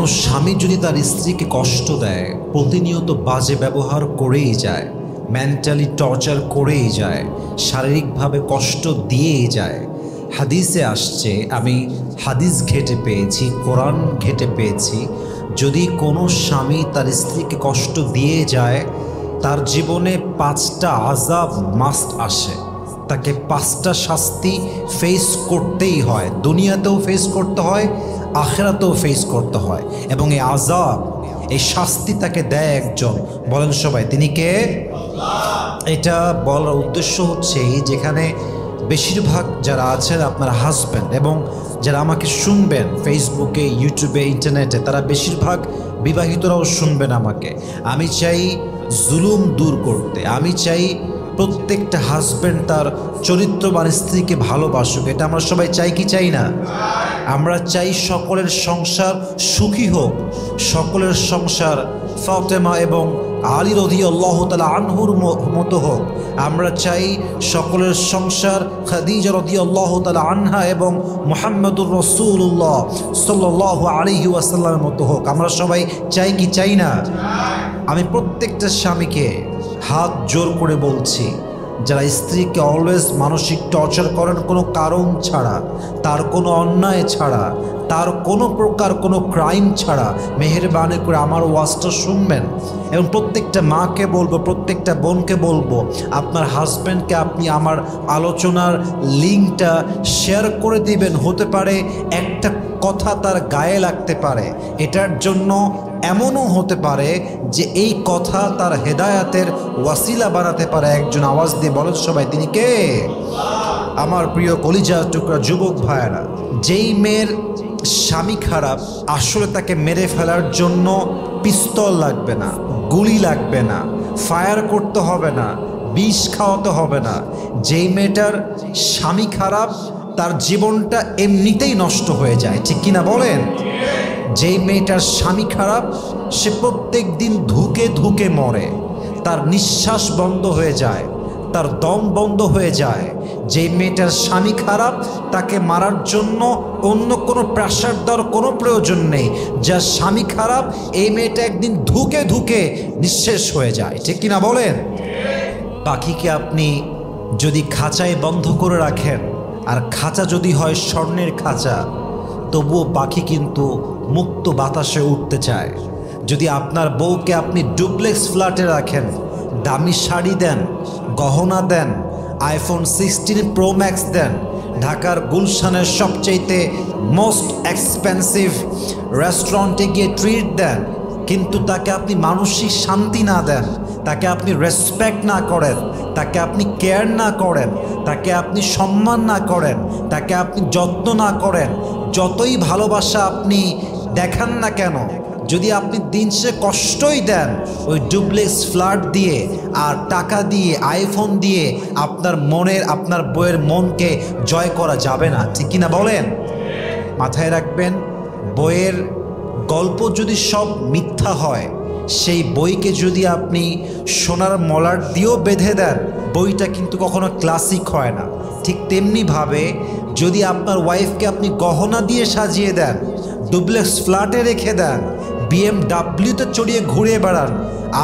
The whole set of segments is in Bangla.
কোনো স্বামী যদি তার স্ত্রীকে কষ্ট দেয়, প্রতিনিয়ত বাজে ব্যবহার করেই যায়, মেন্টালি টর্চার করেই যায়, শারীরিকভাবে কষ্ট দিয়েই যায়, হাদিসে আসছে, আমি হাদিস ঘেঁটে পেয়েছি, কোরআন ঘেঁটে পেয়েছি, যদি কোনো স্বামী তার স্ত্রীকে কষ্ট দিয়ে যায়, তার জীবনে 5টা আযাব মাস্ট আসে। তাকে 5টা শাস্তি ফেস করতেই হয়, দুনিয়াতেও ফেস করতে হয়, আখিরাতেও ফেস করতে হয়। এবং এই আযাব, এই শাস্তি তাকে দেয় একজন, বলেন সবাই তিনি কে? এটা বলার উদ্দেশ্য হচ্ছে যেখানে বেশিরভাগ যারা আছেন আপনার হাজব্যান্ড এবং যারা আমাকে শুনবেন ফেসবুকে, ইউটিউবে, ইন্টারনেটে, তারা বেশিরভাগ বিবাহিতরাও শুনবেন আমাকে। আমি চাই জুলুম দূর করতে, আমি চাই প্রত্যেকটা হাজব্যান্ড তার চরিত্রবান স্ত্রীকে ভালোবাসুক। এটা আমরা সবাই চাই কি চাই না? আমরা চাই সকলের সংসার সুখী হোক, সকলের সংসার ফাতেমা এবং আলী রাদিয়াল্লাহু তাআলা আনহুর মতো হোক। আমরা চাই সকলের সংসার খাদিজা রাদিয়াল্লাহু তাআলা আনহা এবং মুহাম্মদুর রাসূলুল্লাহ সাল্লাল্লাহু আলাইহি ওয়াসাল্লামের মতো হোক। আমরা সবাই চাই কি চাই না? আমি প্রত্যেকটা স্বামীকে হাত জোর করে বলছি, যারা স্ত্রীকে অলওয়েজ মানসিক টর্চার করেন কোনো কারণ ছাড়া, তার কোনো অন্যায় ছাড়া, তার কোনো প্রকার কোনো ক্রাইম ছাড়া, মেহেরবানি করে আমার ওয়াজটা শুনবেন। এবং প্রত্যেকটা মাকে বলবো, প্রত্যেকটা বোনকে বলবো, আপনার হাজব্যান্ডকে আপনি আমার আলোচনার লিঙ্কটা শেয়ার করে দিবেন। হতে পারে একটা কথা তার গায়ে লাগতে পারে, এটার জন্য এমনও হতে পারে যে এই কথা তার হেদায়াতের ওয়াসিলা বানাতে পারে। একজন আওয়াজ দিয়ে বলেন সবাই তিনি কে? আমার প্রিয় কলিজার টুকরা যুবক ভাইয়েরা, যেই মেয়ের স্বামী খারাপ, আসলে তাকে মেরে ফেলার জন্য পিস্তল লাগবে না, গুলি লাগবে না, ফায়ার করতে হবে না, বিষ খাওয়াতে হবে না। যেই মেয়েটার স্বামী খারাপ, তার জীবনটা এমনিতেই নষ্ট হয়ে যায়, ঠিক কিনা বলেন? যেই মেয়েটার স্বামী খারাপ, সে প্রত্যেক দিন ধুকে ধুকে মরে, তার নিঃশ্বাস বন্ধ হয়ে যায়, তার দম বন্ধ হয়ে যায়। যেই মেয়েটার স্বামী খারাপ, তাকে মারার জন্য অন্য কোনো প্রেশার দেওয়ার কোনো প্রয়োজন নেই। যার স্বামী খারাপ, এই মেয়েটা একদিন ধুকে ধুকে নিঃশেষ হয়ে যায়, ঠিক কিনা বলেন? পাখিকে আপনি যদি খাঁচায় বন্ধ করে রাখেন, আর খাঁচা যদি হয় স্বর্ণের খাঁচা, তবুও পাখি কিন্তু মুক্ত বাতাসে উঠতে চায়। যদি আপনার বউকে আপনি ডুপ্লেক্স ফ্ল্যাটে রাখেন, দামি শাড়ি দেন, গহনা দেন, আইফোন 16 প্রো ম্যাক্স দেন, ঢাকার গুলশানের সবচাইতে মোস্ট এক্সপেন্সিভ রেস্টুরেন্টে গিয়ে ট্রিট দেন, কিন্তু তাকে আপনি মানসিক শান্তি না দেন, তাকে আপনি রেসপেক্ট না করেন, তাকে আপনি কেয়ার না করেন, তাকে আপনি সম্মান না করেন, তাকে আপনি যত্ন না করেন, যতই ভালোবাসা আপনি দেখান না কেন, যদি আপনি দিন শেষে কষ্টই দেন, ওই ডুপ্লেক্স ফ্ল্যাট দিয়ে আর টাকা দিয়ে, আইফোন দিয়ে আপনার বইয়ের মনকে জয় করা যাবে না, ঠিক কিনা বলেন? মাথায় রাখবেন, বইয়ের গল্প যদি সব মিথ্যা হয়, সেই বইকে যদি আপনি সোনার মলার দিয়েও বেঁধে দেন, বইটা কিন্তু কখনো ক্লাসিক হয় না। ঠিক তেমনিভাবে যদি আপনার ওয়াইফকে আপনি গহনা দিয়ে সাজিয়ে দেন, ডুপ্লেক্স ফ্ল্যাটে রেখে দেন, BMW-তে চড়িয়ে ঘুরে বেড়ান,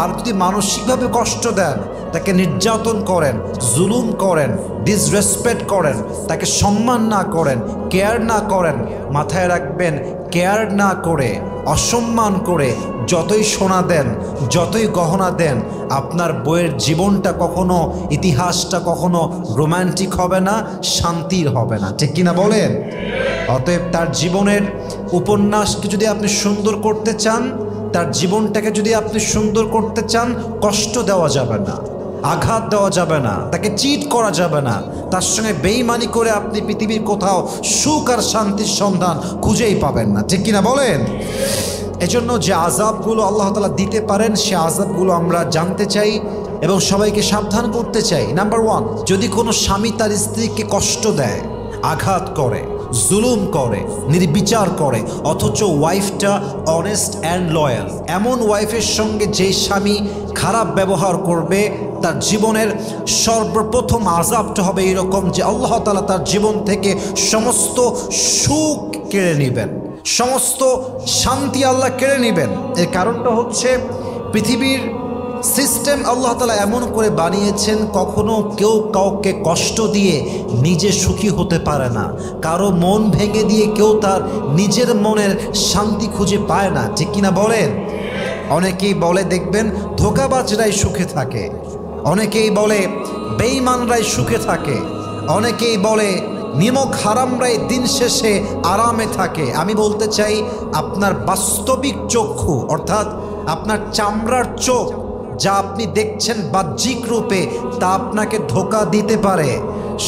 আর যদি মানসিকভাবে কষ্ট দেন, তাকে নির্যাতন করেন, জুলুম করেন, ডিসরেসপেক্ট করেন, তাকে সম্মান না করেন, কেয়ার না করেন, মাথায় রাখবেন, কেয়ার না করে, অসম্মান করে যতই সোনা দেন, যতই গহনা দেন, আপনার বইয়ের জীবনটা কখনো, ইতিহাসটা কখনো রোম্যান্টিক হবে না, শান্তির হবে না, ঠিক কিনা বলেন? অতএব তার জীবনের উপন্যাসকে যদি আপনি সুন্দর করতে চান, তার জীবনটাকে যদি আপনি সুন্দর করতে চান, কষ্ট দেওয়া যাবে না, আঘাত দেওয়া যাবে না, তাকে চিট করা যাবে না, তার সঙ্গে বেইমানি করে আপনি পৃথিবীর কোথাও সুখ আর শান্তির সন্ধান খুঁজেই পাবেন না, ঠিক কিনা বলেন? এজন্য যে আযাবগুলো আল্লাহ তাআলা দিতে পারেন, সে আযাবগুলো আমরা জানতে চাই এবং সবাইকে সাবধান করতে চাই। নাম্বার 1, যদি কোনো স্বামী তার স্ত্রীকে কষ্ট দেয়, আঘাত করে, জুলুম করে, নির্বিচার করে, অথচ ওয়াইফটা অনেস্ট অ্যান্ড লয়াল, এমন ওয়াইফের সঙ্গে যে স্বামী খারাপ ব্যবহার করবে, তার জীবনের সর্বপ্রথম আযাবটা হবে এরকম যে আল্লাহ তাআলা তার জীবন থেকে সমস্ত সুখ কেড়ে নেবেন, সমস্ত শান্তি আল্লাহ কেড়ে নেবেন। এর কারণটা হচ্ছে পৃথিবীর সিস্টেম আল্লাহ তাআলা এমন করে বানিয়েছেন, কখনো কেউ কাউকে কষ্ট দিয়ে নিজে সুখী হতে পারে না। কারো মন ভেঙে দিয়ে কেউ তার নিজের মনের শান্তি খুঁজে পায় না, ঠিক কিনা বলেন? অনেকেই বলে দেখবেন ধোঁকাবাজরাই সুখে থাকে, অনেকেই বলে বেঈমানরাই সুখে থাকে, অনেকেই বলে নিমক হারামরাই দিন শেষে আরামে থাকে। আমি বলতে চাই আপনার বাস্তবিক চক্ষু অর্থাৎ আপনার চামড়ার চোখ যা আপনি দেখছেন বাহ্যিক রূপে তা আপনাকে ধোঁকা দিতে পারে।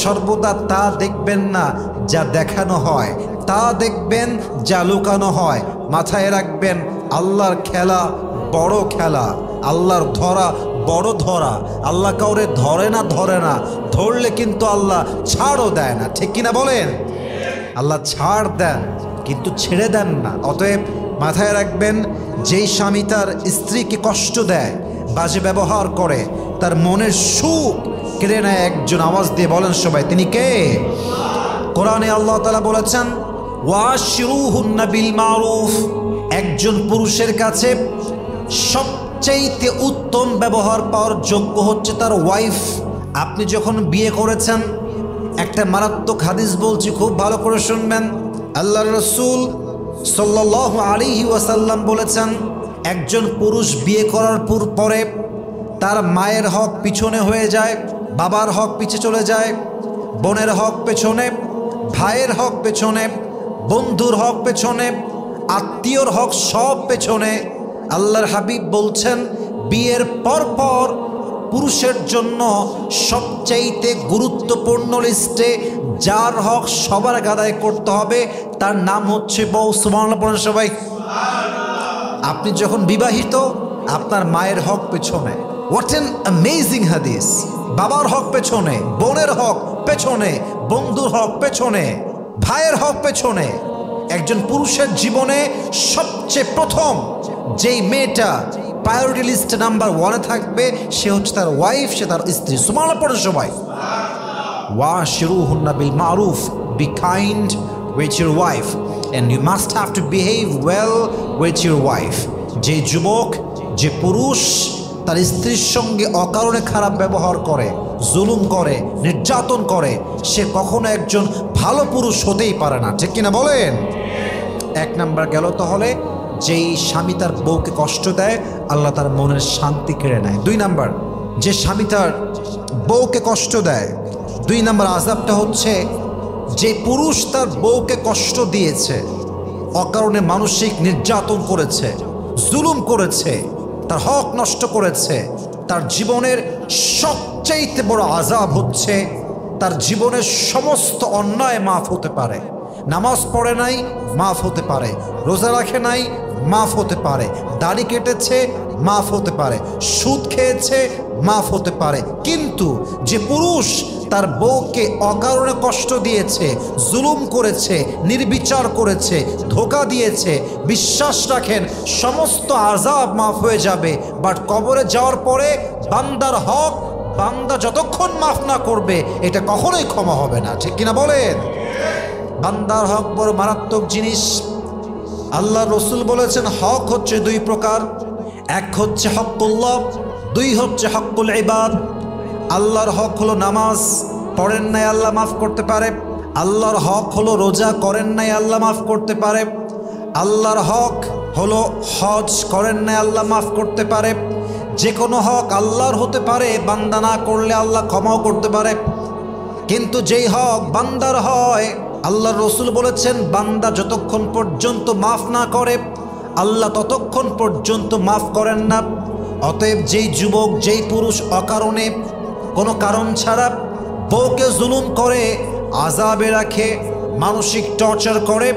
সর্বদা তা দেখবেন না যা দেখানো হয়, তা দেখবেন যা লুকানো হয়। মাথায় রাখবেন আল্লাহর খেলা বড় খেলা, আল্লাহর ধরা বড় ধরা। আল্লাহ কাউরে ধরে না, ধরলে কিন্তু আল্লাহ ছাড়ও দেয় না, ঠিক কিনা বলেন? আল্লাহ ছাড় দেন কিন্তু ছেড়ে দেন না। অতএব মাথায় রাখবেন, যেই স্বামী তার স্ত্রীকে কষ্ট দেয়, বাজে ব্যবহার করে, তার মনের সুখ কেড়ে নেয় একজন, আওয়াজ দিয়ে বলেন সবাই, তিনি কে? কোরআনে আল্লাহ তাআলা বলেছেন ওয়াশিরুহুন্না বিল মারুফ। একজন পুরুষের কাছে সবচাইতে উত্তম ব্যবহার পাওয়ার যোগ্য হচ্ছে তার ওয়াইফ। আপনি যখন বিয়ে করেছেন, একটা মারাত্মক হাদিস বলছি, খুব ভালো করে শুনবেন। আল্লাহর রাসূল সাল্লাল্লাহু আলাইহি ওয়াসাল্লাম বলেছেন, একজন পুরুষ বিয়ে করার পরে তার মায়ের হক পিছনে হয়ে যায়, বাবার হক পিছে চলে যায়, বোনের হক পেছনে, ভাইয়ের হক পেছনে, বন্ধুর হক পেছনে, আত্মীয়র হক সব পেছনে। আল্লাহর হাবিব বলছেন, বিয়ের পর পুরুষের জন্য সবচাইতে গুরুত্বপূর্ণ লিস্টে যার হক সবার আদায় করতে হবে তার নাম হচ্ছে বউ। সুবহানাল্লাহ বলেন সবাই। আপনি যখন বিবাহিত, আপনার মায়ের হক পেছনে। হোয়াট অ্যান অ্যামেজিং হাদিস! বাবার হক পেছনে, বোনের হক পেছনে, বন্ধুর হক পেছনে, ভাইয়ের হক পেছনে। একজন পুরুষের জীবনে সবচেয়ে প্রথম যেই মেয়েটা প্রায়োরিটি লিস্টে নাম্বার 1-এ থাকবে সে হচ্ছে তার ওয়াইফ, সে তার স্ত্রী। সুবহানাল্লাহ পড়ে সবাই। ওয়াশিরুহুন্না বিল মারুফ, be kind with your wife and you must have to behave well with your wife. যে যুবক, যে পুরুষ তার স্ত্রীর সঙ্গে অকারণে খারাপ ব্যবহার করে, জুলুম করে, নির্যাতন করে, সে কখনো একজন ভালো পুরুষ হতেই পারে না, ঠিক কিনা বলেন? এক নাম্বার গেল। তাহলে যেই স্বামী তার বউকে কষ্ট দেয়, আল্লাহ তার মনের শান্তি কেড়ে নেয়। 2 নাম্বার, যে স্বামী তার বউকে কষ্ট দেয়, 2 নাম্বার আযাবটা হচ্ছে যে পুরুষ তার বউকে কষ্ট দিয়েছে, অকারণে মানসিক নির্যাতন করেছে, জুলুম করেছে, তার হক নষ্ট করেছে, তার জীবনের সবচাইতে বড় আযাব হচ্ছে তার জীবনের সমস্ত অন্যায় মাফ হতে পারে। নামাজ পড়ে নাই, মাফ হতে পারে। রোজা রাখে নাই, মাফ হতে পারে। দাড়ি কেটেছে, মাফ হতে পারে। সুদ খেয়েছে, মাফ হতে পারে। কিন্তু যে পুরুষ তার বউকে অকারণে কষ্ট দিয়েছে, জুলুম করেছে, নির্বিচার করেছে, ধোঁকা দিয়েছে, বিশ্বাস রাখেন সমস্ত আযাব মাফ হয়ে যাবে, বাট কবরে যাওয়ার পরে বান্দার হক বান্দা যতক্ষণ মাফ না করবে এটা কখনোই ক্ষমা হবে না, ঠিক কিনা বলেন? বান্দার হক বড় মারাত্মক জিনিস। আল্লাহ রসুল বলেছেন হক হচ্ছে 2 প্রকার। এক হচ্ছে হকুল্লাহ, 2 হচ্ছে হকুল ইবাদ। আল্লাহর হক হলো নামাজ, পড়েন নাই আল্লাহ মাফ করতে পারে। আল্লাহর হক হলো রোজা, করেন নাই আল্লাহ মাফ করতে পারে। আল্লাহর হক হলো হজ, করেন নাই আল্লাহ মাফ করতে পারে। যে কোনো হক আল্লাহর হতে পারে, বান্দা না করলে আল্লাহ ক্ষমাও করতে পারে। কিন্তু যেই হক বান্দার হয়, আল্লাহর রসুল বলেছেন বান্দা যতক্ষণ পর্যন্ত মাফ না করে আল্লাহ ততক্ষণ পর্যন্ত মাফ করেন না। অতএব যেই যুবক, যেই পুরুষ অকারণে কোনো কারণ ছাড়া বউকে জুলুম করে, আযাবে রাখে, মানসিক টর্চার করে,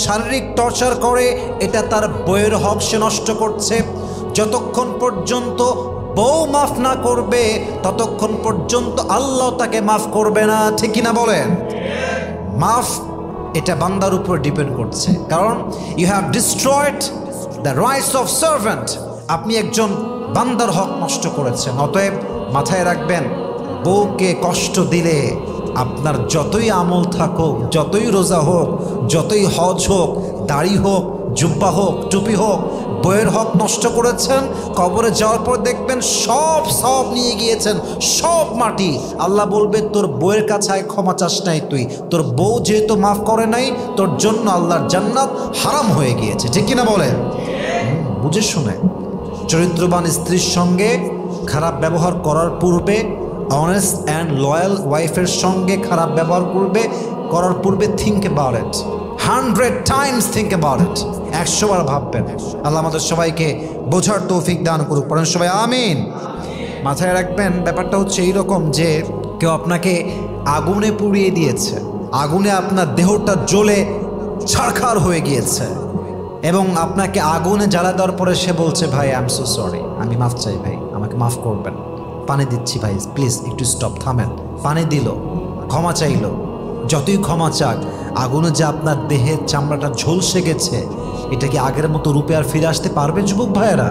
শারীরিক টর্চার করে, এটা তার বউয়ের হক সে নষ্ট করছে। যতক্ষণ পর্যন্ত বউ মাফ না করবে ততক্ষণ পর্যন্ত আল্লাহ তাকে মাফ করবে না, ঠিক কিনা বলেন? মাফ এটা বান্দার উপর ডিপেন্ড করছে, কারণ you have destroyed the rights of servant. আপনি একজন বান্দার হক নষ্ট করেছেন। অতএব মাথায় রাখবেন, বউকে কষ্ট দিলে আপনার যতই আমল থাকুক, যতই রোজা হোক, যতই হজ হোক, দাড়ি হোক, জুব্বা হোক, টুপি হোক, বইয়ের হক নষ্ট করেছেন, কবরে যাওয়ার পর দেখবেন সব নিয়ে গিয়েছেন, সব মাটি। আল্লাহ বলবে তোর বউয়ের কাছে ক্ষমা চাস নাই তুই, তোর বউ যেহেতু মাফ করে নাই তোর জন্য আল্লাহর জান্নাত হারাম হয়ে গিয়েছে। ঠিক কিনা বলেন? বুঝে শুনে চরিত্রবান স্ত্রীর সঙ্গে খারাপ ব্যবহার করার পূর্বে, অনেস্ট অ্যান্ড লয়াল ওয়াইফের সঙ্গে খারাপ ব্যবহার করার পূর্বে think about it, 100 Times think about it. 100 বার ভাববেন। আল্লাহ আমাদের সবাইকে বোঝার তৌফিক দান করুক, পড়েন সবাই আমিন। মাথায় রাখবেন ব্যাপারটা হচ্ছে এইরকম যে কেউ আপনাকে আগুনে পুড়িয়ে দিয়েছে, আগুনে আপনার দেহটা জ্বলে ছারখার হয়ে গিয়েছে এবং আপনাকে আগুনে জ্বালা দেওয়ার পরে সে বলছে ভাই আই এম সো সরি, আমি মাফ চাই ভাই, আমাকে মাফ করবেন, পানি দিচ্ছি ভাই প্লিজ একটু স্টপ, থামেন। পানি দিল, ক্ষমা চাইল, যতই ক্ষমা চাক আগুনে যে আপনার দেহের চামড়াটা ঝলসে গেছে, এটা কি আগের মতো রূপে আর ফিরে আসতে পারবে যুবক ভাইয়েরা?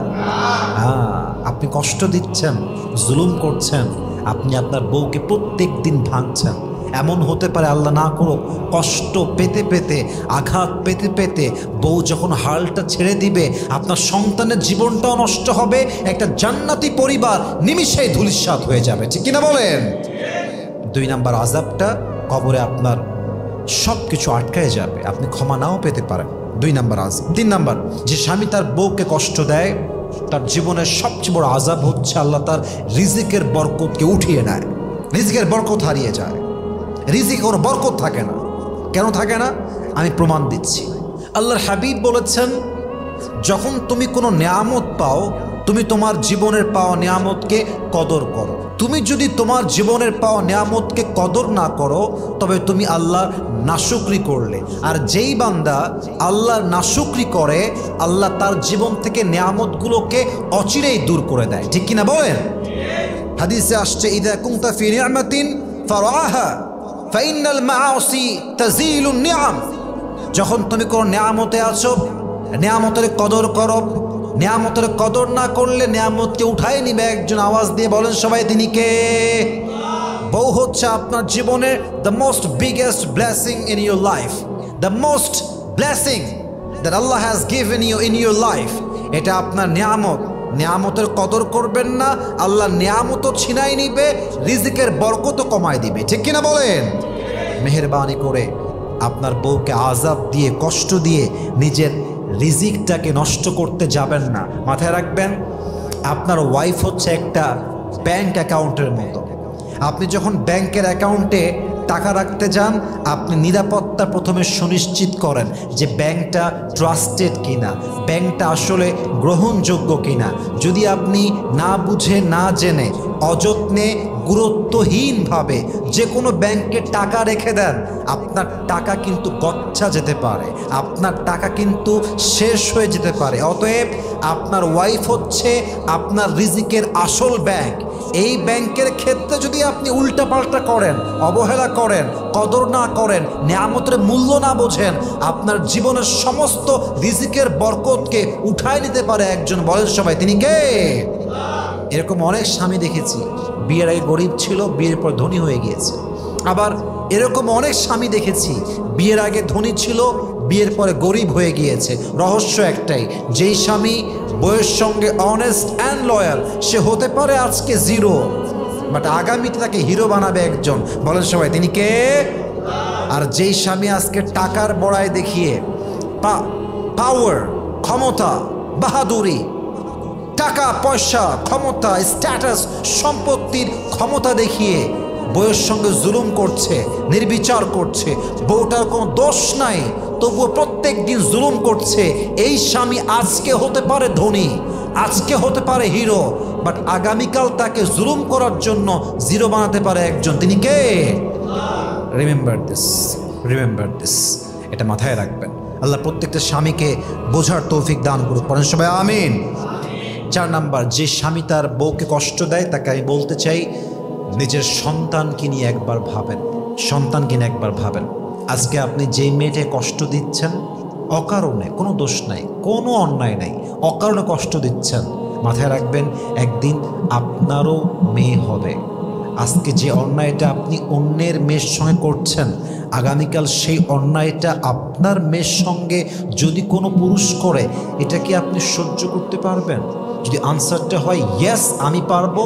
হ্যাঁ, আপনি কষ্ট দিচ্ছেন, জুলুম করছেন, আপনি আপনার বউকে প্রত্যেক দিন ভাঙছেন। এমন হতে পারে আল্লাহ না করুক, কষ্ট পেতে পেতে, আঘাত পেতে পেতে বউ যখন হালটা ছেড়ে দিবে আপনার সন্তানের জীবনটাও নষ্ট হবে, একটা জান্নাতি পরিবার নিমিষেই ধূলিসাৎ হয়ে যাবে। ঠিক কিনা বলেন? 2 নাম্বার আযাবটা কবরে আপনার সব কিছু আটকায় যাবে, আপনি ক্ষমা নাও পেতে পারেন। 2 নাম্বার আযাব। 3 নাম্বার, যে স্বামী তার বউকে কষ্ট দেয় তার জীবনের সবচেয়ে বড় আযাব হচ্ছে আল্লাহ তার রিজিকের বরকতকে উঠিয়ে নেয়, রিজিকের বরকত হারিয়ে যায়, রিজিকে কোনো বরকত থাকে না। কেন থাকে না? আমি প্রমাণ দিচ্ছি। আল্লাহর হাবিব বলেছেন, যখন তুমি কোনো নিয়ামত পাও, তুমি তোমার জীবনের পাওয়া নিয়ামতকে কদর করো। তুমি যদি তোমার জীবনের পাওয়া নিয়ামতকে কদর না করো তবে তুমি আল্লাহর নাশুকরি করলে। আর যেই বান্দা আল্লাহর নাশুকরি করে আল্লাহ তার জীবন থেকে নিয়ামতগুলোকে অচিরেই দূর করে দেয়। ঠিক কিনা বলেন? হাদিসে আসছে, ইদা কুনতা ফি নি'মাতিন ফারাহা ফাইনাল মাআসি তাজিলুন নিআম। যখন তুমি কোনো নিয়ামতে আছো, নিয়ামতের কদর করো। নিয়ামতের কদর না করলে নিয়ামতকে উঠাই নিবে একজন। আওয়াজ দিয়ে বলেন সবাই, তিনি কে? বউ হচ্ছে আপনার জীবনের the most biggest blessing in your life, the most blessing that আল্লাহ has given you in your life. এটা আপনার নিয়ামত। নিয়ামতের কদর করবেন না, আল্লাহ নিয়ামতও ছিনাই নিবে, রিজিকের বরকতও কমায় দিবে। ঠিক কিনা বলেন? মেহেরবানি করে আপনার বউকে আযাব দিয়ে, কষ্ট দিয়ে নিজের রিজিকটাকে নষ্ট করতে যাবেন না। মাথায় রাখবেন, আপনার ওয়াইফ হচ্ছে একটা ব্যাংক অ্যাকাউন্টের মতো। আপনি যখন ব্যাংকের অ্যাকাউন্টে টাকা রাখতে যান, আপনি নিরাপত্তা প্রথমে সুনিশ্চিত করেন যে ব্যাংকটা ট্রাস্টেড কিনা, ব্যাংকটা আসলে গ্রহণযোগ্য কিনা। যদি আপনি না বুঝে না জেনে অযত্নে গুরুত্বহীনভাবে যে কোনো ব্যাংকে টাকা রেখে দেন, আপনার টাকা কিন্তু গচ্ছা যেতে পারে, আপনার টাকা কিন্তু শেষ হয়ে যেতে পারে। অতএব আপনার ওয়াইফ হচ্ছে আপনার রিজিকের আসল ব্যাংক। এই ব্যাংকের ক্ষেত্রে যদি আপনি উল্টাপাল্টা করেন, অবহেলা করেন, কদর না করেন, নিয়ামতের মূল্য না বোঝেন, আপনার জীবনের সমস্ত রিজিকের বরকতকে উঠায় নিতে পারে একজন। বলেন সবাই, তিনি কে? এরকম অনেক স্বামী দেখেছি, বিয়ের আগে গরিব ছিল, বিয়ের পর ধনী হয়ে গিয়েছে। আবার এরকম অনেক স্বামী দেখেছি, বিয়ের আগে ধনী ছিল, বিয়ের পরে গরিব হয়ে গিয়েছে। রহস্য একটাই, যেই স্বামী বউয়ের সঙ্গে অনেস্ট অ্যান্ড লয়াল, সে হতে পারে আজকে জিরো, বাট আগামীতে তাকে হিরো বানাবে একজন। বলেন সবাই, তিনি কে? আর যেই স্বামী আজকে টাকার বড়াই দেখিয়ে, পাওয়ার, ক্ষমতা, বাহাদুরি, টাকা পয়সা, ক্ষমতা, স্ট্যাটাস, সম্পত্তির ক্ষমতা দেখিয়ে বউয়ের সঙ্গে জুলুম করছে, নির্বিচার করছে, বউটার কোনো দোষ নাই তবুও প্রত্যেক দিন জুলুম করছে, এই স্বামী আজকে হতে পারে ধনী, আজকে হতে পারে হিরো, বাট আগামীকাল তাকে জুলুম করার জন্য জিরো বানাতে পারে একজন। তিনি কে? Remember this, remember this. এটা মাথায় রাখবেন। আল্লাহ প্রত্যেকটা স্বামীকে বোঝার তৌফিক দান করুক। পড়েন সবাই আমিন। 4 নাম্বার, যে স্বামী তার বউকে কষ্ট দেয় তাকে আমি বলতে চাই, নিজের সন্তানকে নিয়ে একবার ভাবেন, সন্তানকে নিয়ে একবার ভাবেন। আজকে আপনি যেই মেয়েকে কষ্ট দিচ্ছেন অকারণে, কোনো দোষ নাই, কোনো অন্যায় নাই, অকারণে কষ্ট দিচ্ছেন, মাথায় রাখবেন একদিন আপনারও মেয়ে হবে, আজকে যে অন্যায়টা আপনি অন্যের মেয়ের সঙ্গে করছেন, আগামীকাল সেই অন্যায়টা আপনার মেয়ের সঙ্গে যদি কোনো পুরুষ করে, এটা কি আপনি সহ্য করতে পারবেন? যদি আনসারটা হয় ইয়েস আমি পারবো,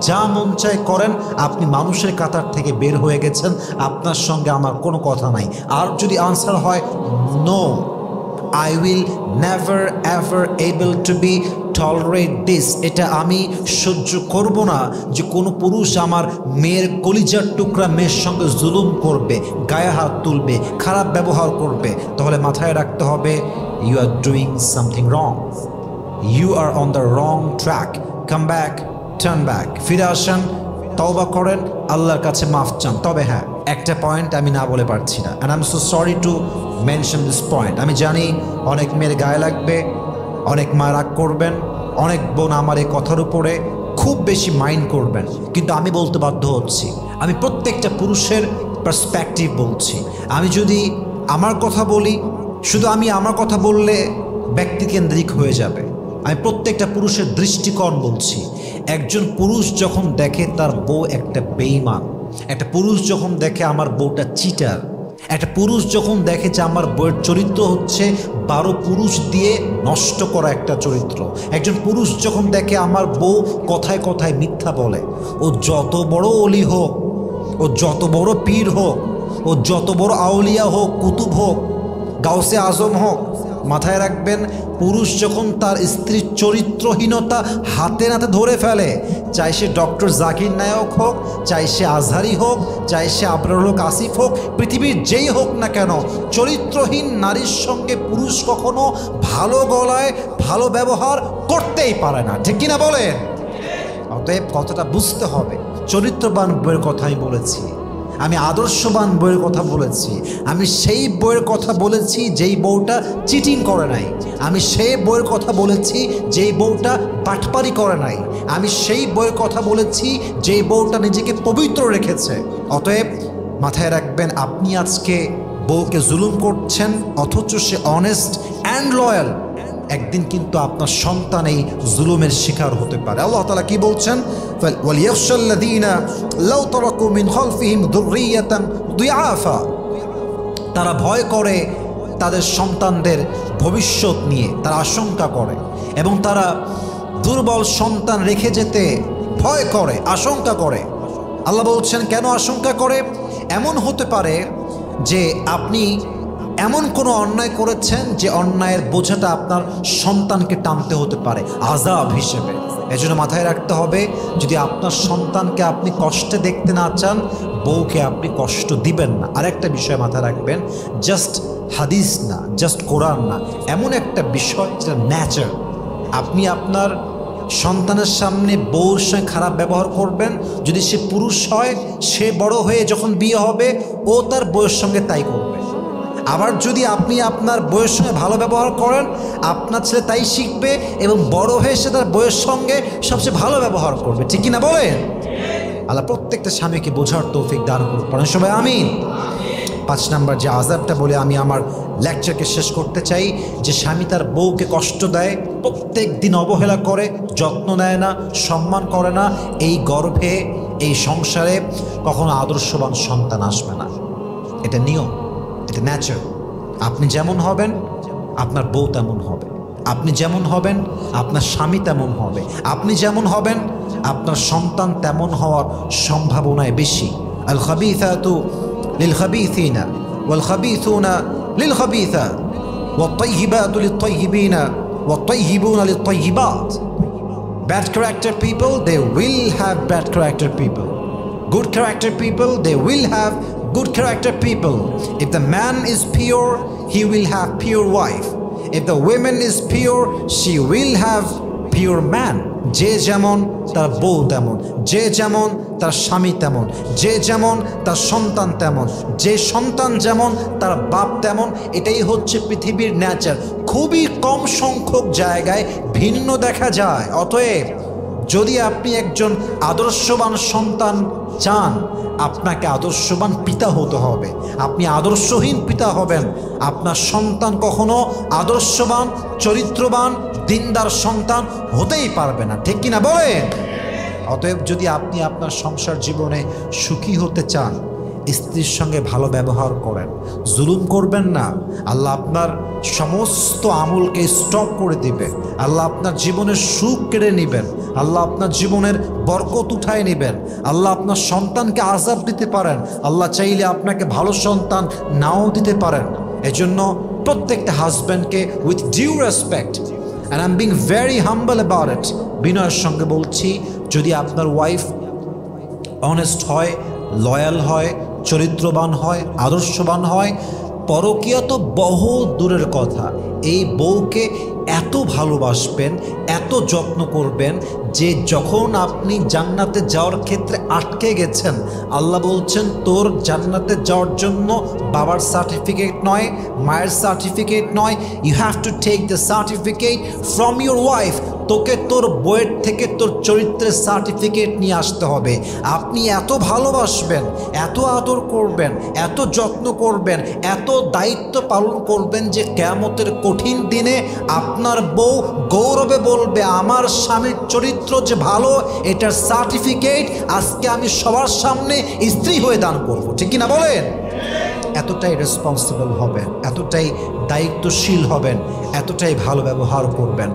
যা মন চায় করেন, আপনি মানুষের কাতার থেকে বের হয়ে গেছেন, আপনার সঙ্গে আমার কোনো কথা নাই। আর যদি আনসার হয় no, I will never ever able to be tolerate this, এটা আমি সহ্য করব না যে কোনো পুরুষ আমার মেয়ের কলিজার টুকরা মেয়ের সঙ্গে জুলুম করবে, গায়ে হাত তুলবে, খারাপ ব্যবহার করবে, তাহলে মাথায় রাখতে হবে you are doing something wrong, you are on the wrong track, come back, turn back, ফিরে আসেন, তওবা করেন, আল্লাহর কাছে মাফ চান। তবে হ্যাঁ, একটা পয়েন্ট আমি না বলে পারছি না, and I am so sorry to mention this point. আমি জানি অনেক মেয়ের গায়ে লাগবে, অনেক মা রাগ করবেন, অনেক বোন আমার এই কথার উপরে খুব বেশি মাইন্ড করবেন, কিন্তু আমি বলতে বাধ্য হচ্ছি, আমি প্রত্যেকটা পুরুষের পার্সপেক্টিভ বলছি। আমি যদি আমার কথা বলি, শুধু আমি আমার কথা বললে ব্যক্তিকেন্দ্রিক হয়ে যাবে। আমি প্রত্যেকটা পুরুষের দৃষ্টিকোণ বলছি। একজন পুরুষ যখন দেখে তার বউ একটা বেঈমান, একটা পুরুষ যখন দেখে আমার বউটা চিটার, একটা পুরুষ যখন দেখে যে আমার বউয়ের চরিত্র হচ্ছে 12 পুরুষ দিয়ে নষ্ট করা একটা চরিত্র, একজন পুরুষ যখন দেখে আমার বউ কথায় কথায় মিথ্যা বলে, ও যত বড় অলি হোক, ও যত বড় পীর হোক, ও যত বড় আউলিয়া হোক, কুতুব হোক, গাউসে আজম হোক, মাথায় রাখবেন পুরুষ যখন তার স্ত্রীর চরিত্রহীনতা হাতে নাতে ধরে ফেলে, চাই সে ডক্টর জাকির নায়ক হোক, চাই সে আজহারি হোক, চাই সে আবরারুল হক আসিফ হোক, পৃথিবীর যেই হোক না কেন, চরিত্রহীন নারীর সঙ্গে পুরুষ কখনো ভালো গলায় ভালো ব্যবহার করতেই পারে না, ঠিক কিনা বলেন? অতএব কথাটা বুঝতে হবে। চরিত্রবান বইয়ের কথা আমি বলেছি, আমি আদর্শবান বইয়ের কথা বলেছি, আমি সেই বইয়ের কথা বলেছি যেই বউটা চিটিং করে নাই, আমি সেই বইয়ের কথা বলেছি যেই বউটা বাটপারি করে নাই, আমি সেই বইয়ের কথা বলেছি যেই বউটা নিজেকে পবিত্র রেখেছে। অতএব মাথায় রাখবেন, আপনি আজকে বউকে জুলুম করছেন অথচ সে অনেস্ট অ্যান্ড লয়াল, একদিন কিন্তু আপনার সন্তান এই জুলুমের শিকার হতে পারে। আল্লাহ তাআলা কি বলছেন? ওয়ালিয়াখশাল্লাযীনা লাউ তারাকু মিন খালফিহিম যুররিয়াতান দিআফা, তারা ভয় করে তাদের সন্তানদের ভবিষ্যৎ নিয়ে, তারা আশঙ্কা করে এবং তারা দুর্বল সন্তান রেখে যেতে ভয় করে, আশঙ্কা করে। আল্লাহ বলছেন কেন আশঙ্কা করে? এমন হতে পারে যে আপনি এমন কোনো অন্যায় করেছেন যে অন্যায়ের বোঝাটা আপনার সন্তানকে টানতে হতে পারে আযাব হিসেবে। এজন্য মাথায় রাখতে হবে, যদি আপনার সন্তানকে আপনি কষ্টে দেখতে না চান, বউকে আপনি কষ্ট দিবেন না। আরেকটা বিষয় মাথায় রাখবেন, জাস্ট হাদিস না, জাস্ট কোরআন না, এমন একটা বিষয় যেটা ন্যাচার। আপনি আপনার সন্তানের সামনে বউর সঙ্গে খারাপ ব্যবহার করবেন, যদি সে পুরুষ হয়, সে বড় হয়ে যখন বিয়ে হবে ও তার বউয়ের সঙ্গে তাই করবে। আবার যদি আপনি আপনার বউয়ের সঙ্গে ভালো ব্যবহার করেন, আপনার ছেলে তাই শিখবে এবং বড় হয়ে সে তার বউয়ের সঙ্গে সবচেয়ে ভালো ব্যবহার করবে, ঠিক কিনা বলেন? আল্লাহ প্রত্যেকটা স্বামীকে বোঝার তৌফিক দান করুন, পড়েন সবাই আমিন। 5 নম্বর যে আযাবটা বলে আমি আমার লেকচারকে শেষ করতে চাই, যে স্বামী তার বউকে কষ্ট দেয়, প্রত্যেক দিন অবহেলা করে, যত্ন নেয় না, সম্মান করে না, এই গর্ভে, এই সংসারে কখনো আদর্শবান সন্তান আসবে না। এটা নিয়ম, এটা ন্যাচার। আপনি যেমন হবেন আপনার বউ তেমন হবে, আপনি যেমন হবেন আপনার স্বামী তেমন হবে, আপনি যেমন হবেন আপনার সন্তান তেমন হওয়ার সম্ভাবনায় বেশি। আল খাবিসাতু লিল খাবিসিনা ওয়াল খাবিসুনা লিল খাবিসাত ওয়াত তাইয়িবাতু লিত তাইয়িবিনা ওয়াত তাইয়িবুনা লিত তাইয়িবাত। Bad character people, they will have bad character people. Good character people, they will have good character people. If the man is pure, he will have pure wife. If the woman is pure, she will have pure man. যে যেমন তার বউ তেমন, যে যেমন তার স্বামী তেমন, যে যেমন তার সন্তান তেমন, যে সন্তান যেমন তার বাপ তেমন। এটাই হচ্ছে পৃথিবীর ন্যাচার। খুবই কম সংখ্যক জায়গায় ভিন্ন দেখা যায়। অতএব যদি আপনি একজন আদর্শবান সন্তান চান, আপনাকে আদর্শবান পিতা হতে হবে। আপনি আদর্শহীন পিতা হবেন, আপনার সন্তান কখনো আদর্শবান, চরিত্রবান, দিনদার সন্তান হতেই পারবে না, ঠিক কিনা বলেন? অতএব যদি আপনি আপনার সংসার জীবনে সুখী হতে চান, স্ত্রীর সঙ্গে ভালো ব্যবহার করেন, জুলুম করবেন না। আল্লাহ আপনার সমস্ত আমলকে স্টপ করে দিবে। আল্লাহ আপনার জীবনের সুখ কেড়ে নেবেন। আল্লাহ আপনার জীবনের বরকত উঠায় নেবেন। আল্লাহ আপনার সন্তানকে আযাব দিতে পারেন। আল্লাহ চাইলে আপনাকে ভালো সন্তান নাও দিতে পারেন। এজন্য প্রত্যেকটা হাজব্যান্ডকে with due respect, and I am being very humble about it, বিনয়ের সঙ্গে বলছি, যদি আপনার ওয়াইফ অনেস্ট হয়, লয়াল হয়, চরিত্রবান হয়, আদর্শবান হয়, পরকীয়া তো বহু দূরের কথা, এই বউকে এত ভালোবাসবেন, এত যত্ন করবেন যে যখন আপনি জান্নাতে যাওয়ার ক্ষেত্রে আটকে গেছেন, আল্লাহ বলছেন তোর জান্নাতে যাওয়ার জন্য বাবার সার্টিফিকেট নয়, মায়ের সার্টিফিকেট নয়, you have to take the certificate from your wife. তোকে তোর বইয়ের থেকে তোর চরিত্রের সার্টিফিকেট নিয়ে আসতে হবে। আপনি এত ভালোবাসবেন, এত আদর করবেন, এত যত্ন করবেন, এত দায়িত্ব পালন করবেন যে কিয়ামতের কঠিন দিনে আপনার বউ গৌরবে বলবে আমার স্বামীর চরিত্র যে ভালো, এটার সার্টিফিকেট আজকে আমি সবার সামনে স্ত্রী হয়ে দান করব। ঠিক কিনা বলেন? এতটাই রেসপন্সিবল হবেন, এতটাই দায়িত্বশীল হবেন, এতটাই ভালো ব্যবহার করবেন।